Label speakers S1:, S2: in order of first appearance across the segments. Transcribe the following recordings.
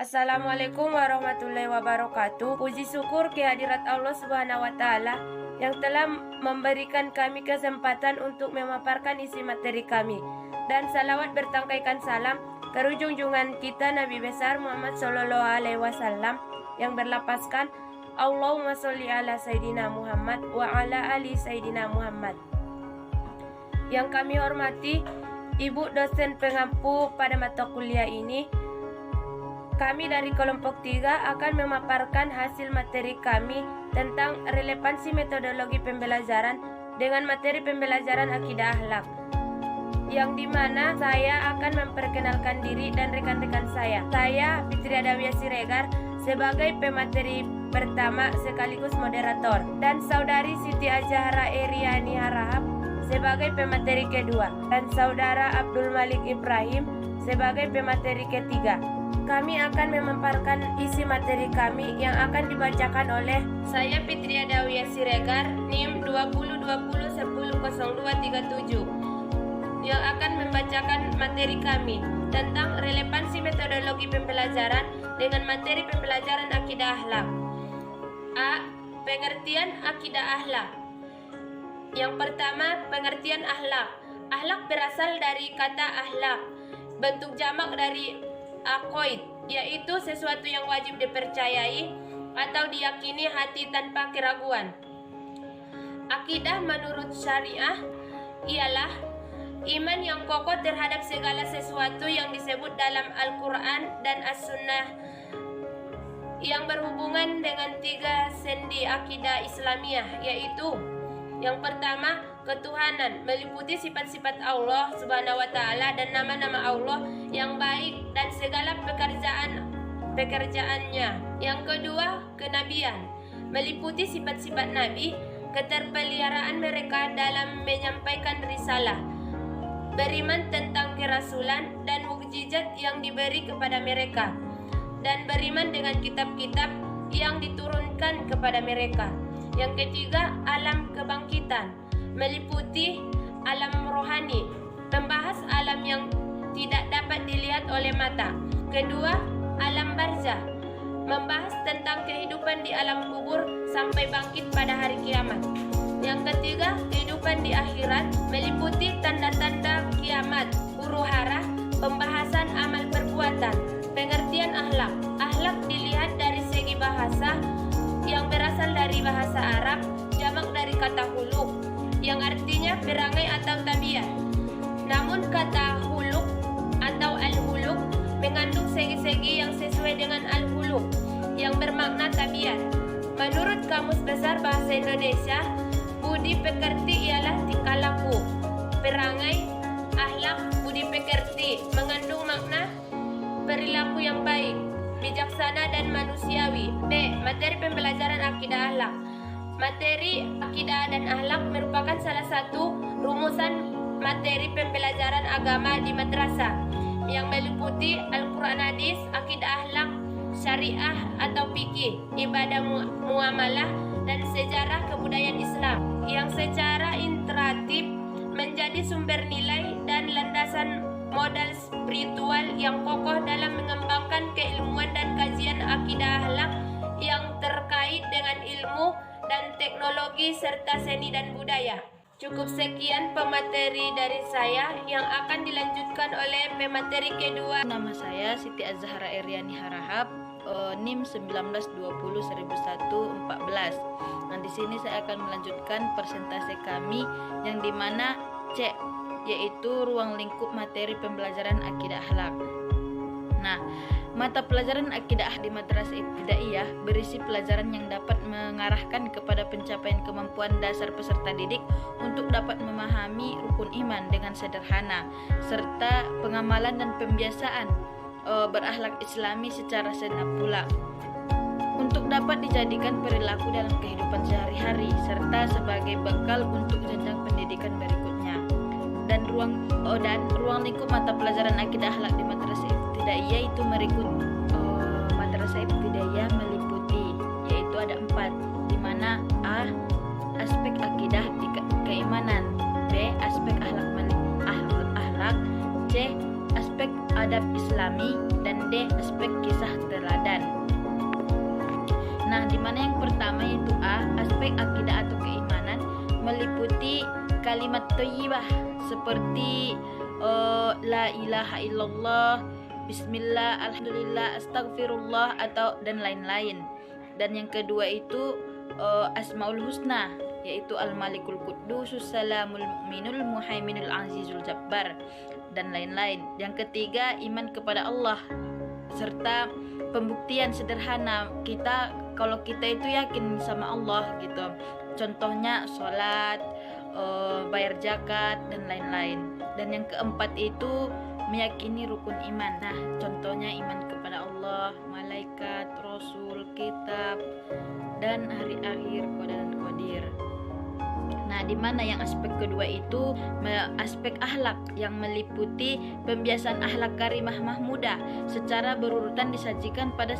S1: Assalamualaikum warahmatullahi wabarakatuh. Puji syukur kehadirat Allah Subhanahu wa taala yang telah memberikan kami kesempatan untuk memaparkan isi materi kami. Dan salawat bertangkaikan salam ke junjungan kita Nabi besar Muhammad sallallahu alaihi wasallam yang berlapaskan Allahumma sholli ala Sayyidina Muhammad wa ala ali Sayyidina Muhammad. Yang kami hormati Ibu dosen pengampu pada mata kuliah ini, kami dari kelompok 3 akan memaparkan hasil materi kami tentang relevansi metodologi pembelajaran dengan materi pembelajaran akidah akhlak, yang dimana saya akan memperkenalkan diri dan rekan-rekan saya. Saya Fitri Adawiyah Siregar sebagai pemateri pertama sekaligus moderator, dan saudari Siti Azhara Eriani Harahap sebagai pemateri kedua, dan saudara Abdul Malik Ibrahim sebagai pemateri ketiga. Kami akan memaparkan isi materi kami yang akan dibacakan oleh saya Fitri Adawiyah Siregar NIM 2020100237 yang akan membacakan materi kami tentang relevansi metodologi pembelajaran dengan materi pembelajaran akidah akhlak. A. Pengertian akidah akhlak. Yang pertama, pengertian akhlak. Akhlak berasal dari kata akhlak, bentuk jamak dari aqaid, yaitu sesuatu yang wajib dipercayai atau diyakini hati tanpa keraguan. Akidah menurut syariah ialah iman yang kokoh terhadap segala sesuatu yang disebut dalam Al-Quran dan As-Sunnah yang berhubungan dengan 3 sendi akidah Islamiyah, yaitu yang pertama, ketuhanan meliputi sifat-sifat Allah Subhanahu wa taala dan nama-nama Allah yang baik dan segala pekerjaannya. Yang kedua, kenabian meliputi sifat-sifat nabi, keterpeliharaan mereka dalam menyampaikan risalah, beriman tentang kerasulan dan mukjizat yang diberi kepada mereka, dan beriman dengan kitab-kitab yang diturunkan kepada mereka. Yang ketiga, alam kebangkitan meliputi alam rohani, membahas alam yang tidak dapat dilihat oleh mata. Kedua, alam barzah, membahas tentang kehidupan di alam kubur sampai bangkit pada hari kiamat. Yang ketiga, kehidupan di akhirat meliputi tanda-tanda kiamat, huru-hara, pembahasan amal perbuatan. Pengertian akhlak. Akhlak dilihat dari segi bahasa yang berasal dari bahasa Arab, jamak dari kata huluk yang artinya perangai atau tabiat. Namun kata huluk atau al-huluk mengandung segi-segi yang sesuai dengan al-huluk yang bermakna tabiat. Menurut Kamus Besar Bahasa Indonesia, budi pekerti ialah tingkah laku, perangai, akhlak, budi pekerti mengandung makna perilaku yang baik, bijaksana dan manusiawi. B. Materi pembelajaran akidah akhlak. Materi akidah dan akhlak merupakan salah satu rumusan materi pembelajaran agama di madrasah yang meliputi Al-Quran, hadis, akidah akhlak, syariah atau fikih, ibadah muamalah, dan sejarah kebudayaan Islam yang secara interaktif menjadi sumber nilai dan landasan modal spiritual yang kokoh dalam mengembangkan keilmuan dan kajian akidah akhlak yang terkait dengan ilmu dan teknologi serta seni dan budaya. Cukup sekian pemateri dari saya yang akan dilanjutkan oleh pemateri kedua.
S2: Nama saya Siti Azhara Eriani Harahap, NIM 1920100114. Nah, di sini saya akan melanjutkan presentasi kami yang dimana C, yaitu ruang lingkup materi pembelajaran akidah akhlak. Nah, mata pelajaran akidah di madrasah ibtidaiyah berisi pelajaran yang dapat mengarahkan kepada pencapaian kemampuan dasar peserta didik untuk dapat memahami rukun iman dengan sederhana, serta pengamalan dan pembiasaan berakhlak Islami secara segenap pula untuk dapat dijadikan perilaku dalam kehidupan sehari-hari serta sebagai bekal untuk jenjang pendidikan berikutnya. Dan ruang lingkup mata pelajaran akidah akhlak di madrasah ibtidaiyah itu madrasah ibtidaiyah meliputi, yaitu ada 4, di mana A. aspek akidah keimanan, B. aspek akhlak, C. aspek adab Islami, dan D. aspek kisah di mana yang pertama yaitu A, aspek akidah atau keimanan meliputi kalimat thayyibah seperti la ilaha illallah, bismillah, alhamdulillah, astagfirullah atau dan lain-lain. Dan yang kedua itu asmaul husna yaitu al-malikul quddus salamul mu'minul muhaiminul azizul jabbar dan lain-lain. Yang ketiga iman kepada Allah serta pembuktian sederhana kita kalau kita itu yakin sama Allah gitu. Contohnya sholat, bayar zakat dan lain-lain. Dan yang keempat itu meyakini rukun iman. Nah, contohnya iman kepada Allah, malaikat, rasul, kitab, dan hari akhir, qada dan qadir. Nah, di mana yang aspek kedua itu aspek akhlak yang meliputi pembiasaan akhlak karimah mahmudah secara berurutan disajikan pada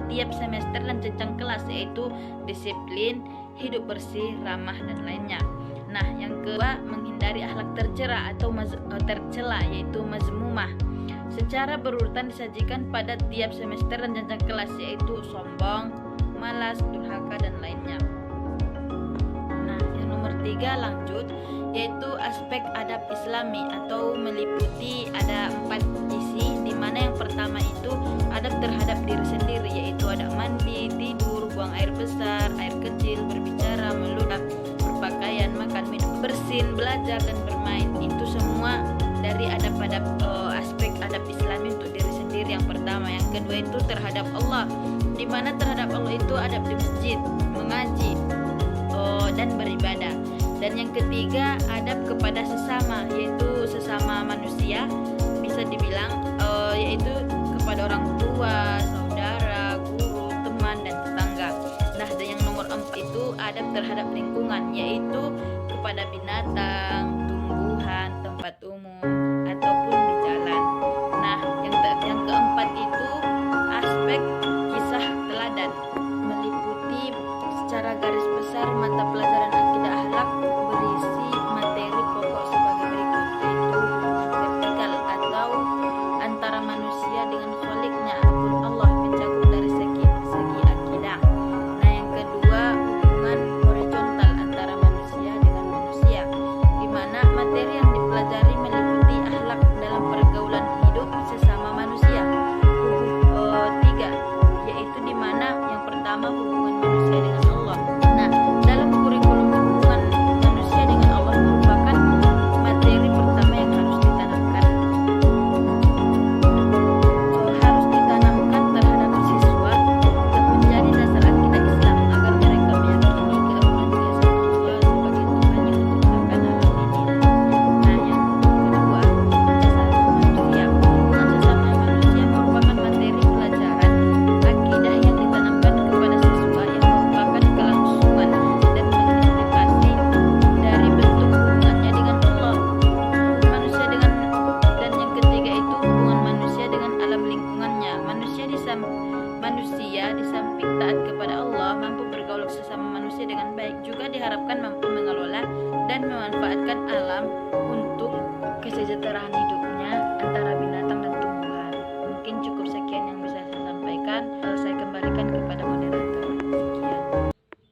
S2: tiap semester dan jenjang kelas, yaitu disiplin, hidup bersih, ramah dan lainnya. Nah, yang kedua menghindari akhlak tercela atau tercela yaitu mazmumah secara berurutan disajikan pada tiap semester dan jenjang kelas, yaitu sombong, malas, durhaka dan lainnya. Nah, yang nomor 3 lanjut yaitu aspek adab islami atau meliputi ada 4 isi, di mana yang pertama itu adab terhadap diri sendiri yaitu adab mandi, tidur, buang air besar, air kecil, berbicara, meludah, berpakaian, makan, minum, bersin, belajar dan bermain. Itu semua dari adab-adab aspek adab islami untuk diri sendiri yang pertama. Yang kedua itu terhadap Allah, di mana terhadap Allah itu adab di masjid, mengaji dan beribadah. Dan yang ketiga adab kepada sesama yaitu sesama manusia, bisa dibilang yaitu kepada orang tua, saudara, guru, teman dan tetangga. Nah, dan yang nomor 4 itu adab terhadap lingkungan yaitu kepada binatang, tumbuhan, tempat umum ataupun di jalan. Nah, yang keempat itu aspek kisah teladan meliputi secara garis besar mata pelajaran akidah akhlak berisi materi pokok sebagai berikut, yaitu hubungan vertikal atau antara manusia dengan Khaliknya ataupun Allah mencakup dari segi akidah. Nah, yang kedua hubungan horizontal antara manusia dengan manusia, di mana materi yang dipelajari meliputi akhlak dalam pergaulan hidup sesama manusia. Tiga, yaitu di mana yang pertama hubungan manusia dengan Allah. Nah, dalam kurikulum hubungan manusia dengan Allah merupakan materi pertama yang harus ditanamkan terhadap siswa dan menjadi dasar akidah Islam agar mereka meyakini keagungan Dia Sang Allah sebagai Tuhan yang menciptakan alam ini. Nah, yang kedua hubungan sesama manusia. Hubungan sesama manusia merupakan materi pelajaran akidah yang ditanamkan kepada siswa yang merupakan kelangsungan dan mengimplikasi dari bentuk hubungannya dengan Allah, manusia dengan, dan yang ketiga itu hubungan manusia dengan alam lingkungannya. Manusia di samping taat kepada Allah mampu bergaul sesama manusia dengan baik, juga diharapkan mampu mengelola dan memanfaatkan alam untuk kesejahteraan hidupnya antara binatang dan tumbuhan. Mungkin cukup sekian yang bisa saya sampaikan. Saya kembalikan kepada moderator. Sekian.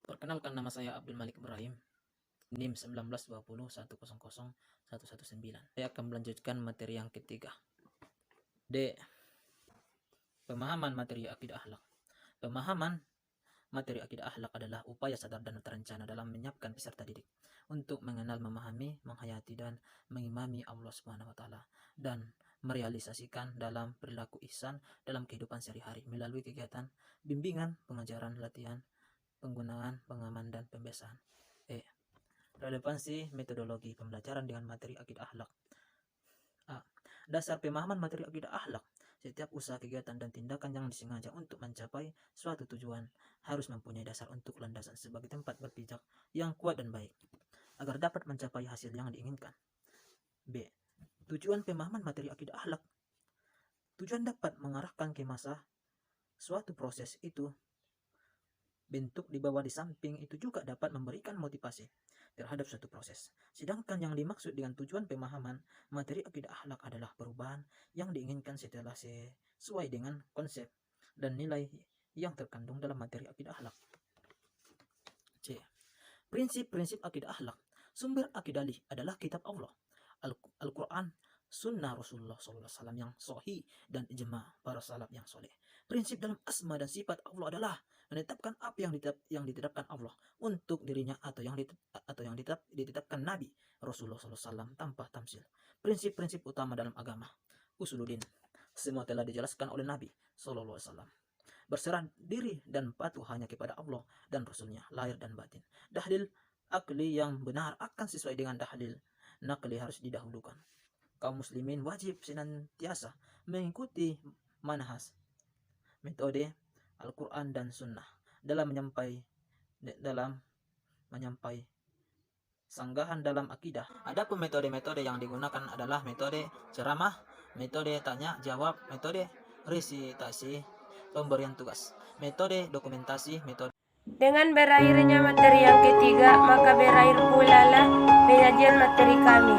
S3: Perkenalkan, nama saya Abdul Malik Ibrahim, NIM 192011010119. Saya akan melanjutkan materi yang ketiga. D. Pemahaman materi akidah akhlak. Pemahaman materi akidah akhlak adalah upaya sadar dan terencana dalam menyiapkan peserta didik untuk mengenal, memahami, menghayati dan mengimami Allah Subhanahu wa taala dan merealisasikan dalam perilaku ihsan dalam kehidupan sehari-hari melalui kegiatan bimbingan, pengajaran, latihan, penggunaan, pengaman dan pembiasaan. E. Relevansi metodologi pembelajaran dengan materi akidah akhlak. A. Dasar pemahaman materi akidah akhlak. Setiap usaha, kegiatan, dan tindakan yang disengaja untuk mencapai suatu tujuan harus mempunyai dasar untuk landasan sebagai tempat berpijak yang kuat dan baik, agar dapat mencapai hasil yang diinginkan. B. Tujuan pemahaman materi akidah akhlak. Tujuan dapat mengarahkan ke masa suatu proses itu. Bentuk di bawah di samping itu juga dapat memberikan motivasi terhadap suatu proses. Sedangkan yang dimaksud dengan tujuan pemahaman materi akidah akhlak adalah perubahan yang diinginkan setelah sesuai dengan konsep dan nilai yang terkandung dalam materi akidah akhlak. C. Prinsip-prinsip akidah akhlak. Sumber akidah adalah kitab Allah, Al-Quran, sunnah Rasulullah SAW yang sahih, dan ijma para salaf yang soleh. Prinsip dalam asma dan sifat Allah adalah menetapkan apa yang ditetapkan Allah untuk dirinya atau yang ditetapkan Nabi Rasulullah SAW tanpa tamsil. Prinsip-prinsip utama dalam agama, usuluddin, semua telah dijelaskan oleh Nabi SAW. Berserah diri dan patuh hanya kepada Allah dan Rasulnya, lahir dan batin. Dahlil akli yang benar akan sesuai dengan dahlil nakli harus didahulukan. Kaum muslimin wajib senantiasa mengikuti manhaj, metode Al-Quran dan Sunnah dalam menyampai sanggahan dalam akidah. Adapun metode-metode yang digunakan adalah metode ceramah, metode tanya jawab, metode resitasi, pemberian tugas, metode dokumentasi, metode.
S1: Dengan berakhirnya materi yang ketiga, maka berakhir pula lah penyajian materi kami.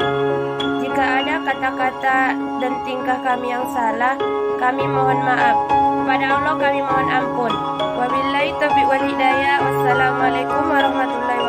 S1: Jika ada kata-kata dan tingkah kami yang salah, kami mohon maaf. Kepada Allah kami mohon ampun. Wabillahi taufiq wal hidayah. Wassalamualaikum warahmatullahi wabarakatuh.